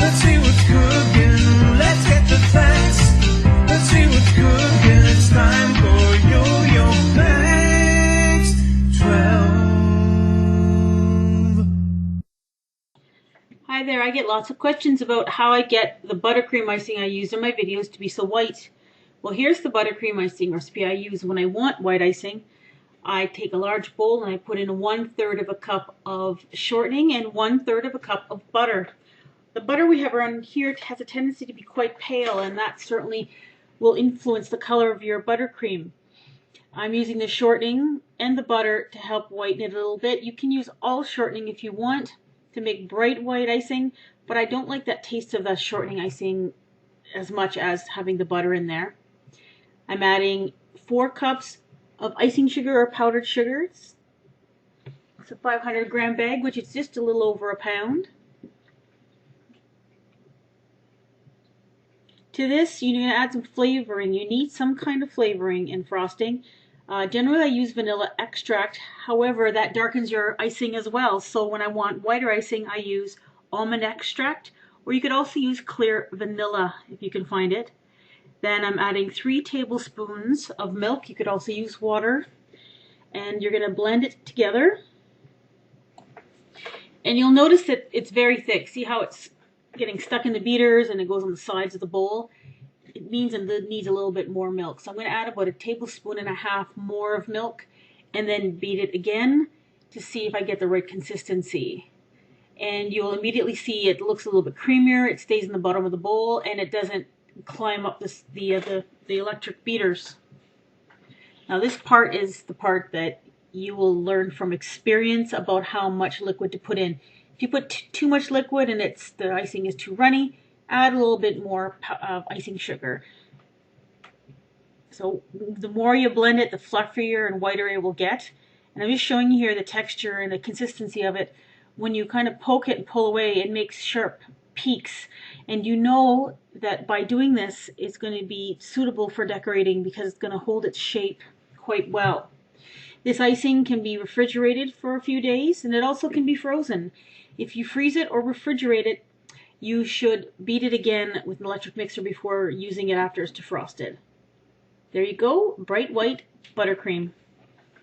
Let's see what's cooking. Let's get the facts. Let's see what's cooking. It's time for Yo-Yo Facts 12. Hi there, I get lots of questions about how I get the buttercream icing I use in my videos to be so white. Well, here's the buttercream icing recipe I use when I want white icing. I take a large bowl and I put in 1/3 of a cup of shortening and 1/3 of a cup of butter. The butter we have around here has a tendency to be quite pale, and that certainly will influence the color of your buttercream. I'm using the shortening and the butter to help whiten it a little bit. You can use all shortening if you want to make bright white icing, but I don't like that taste of the shortening icing as much as having the butter in there. I'm adding 4 cups of icing sugar or powdered sugar. It's a 500-gram bag, which is just a little over a pound. To this, you're going to add some flavoring. You need some kind of flavoring in frosting. Generally, I use vanilla extract. However, that darkens your icing as well. So when I want whiter icing, I use almond extract, or you could also use clear vanilla if you can find it. Then I'm adding 3 tablespoons of milk. You could also use water. And you're going to blend it together. And you'll notice that it's very thick. See how it's getting stuck in the beaters and it goes on the sides of the bowl? It means it needs a little bit more milk. So I'm going to add about 1.5 tablespoons more of milk and then beat it again to see if I get the right consistency. And you'll immediately see it looks a little bit creamier. It stays in the bottom of the bowl and it doesn't climb up the electric beaters. Now this part is the part that you will learn from experience about how much liquid to put in. If you put too much liquid and the icing is too runny, add a little bit more icing sugar. So the more you blend it, the fluffier and whiter it will get. And I'm just showing you here the texture and the consistency of it. When you kind of poke it and pull away, it makes sharp peaks. And you know that by doing this, it's going to be suitable for decorating because it's going to hold its shape quite well. This icing can be refrigerated for a few days, and it also can be frozen. If you freeze it or refrigerate it, you should beat it again with an electric mixer before using it after it's defrosted. There you go, bright white buttercream.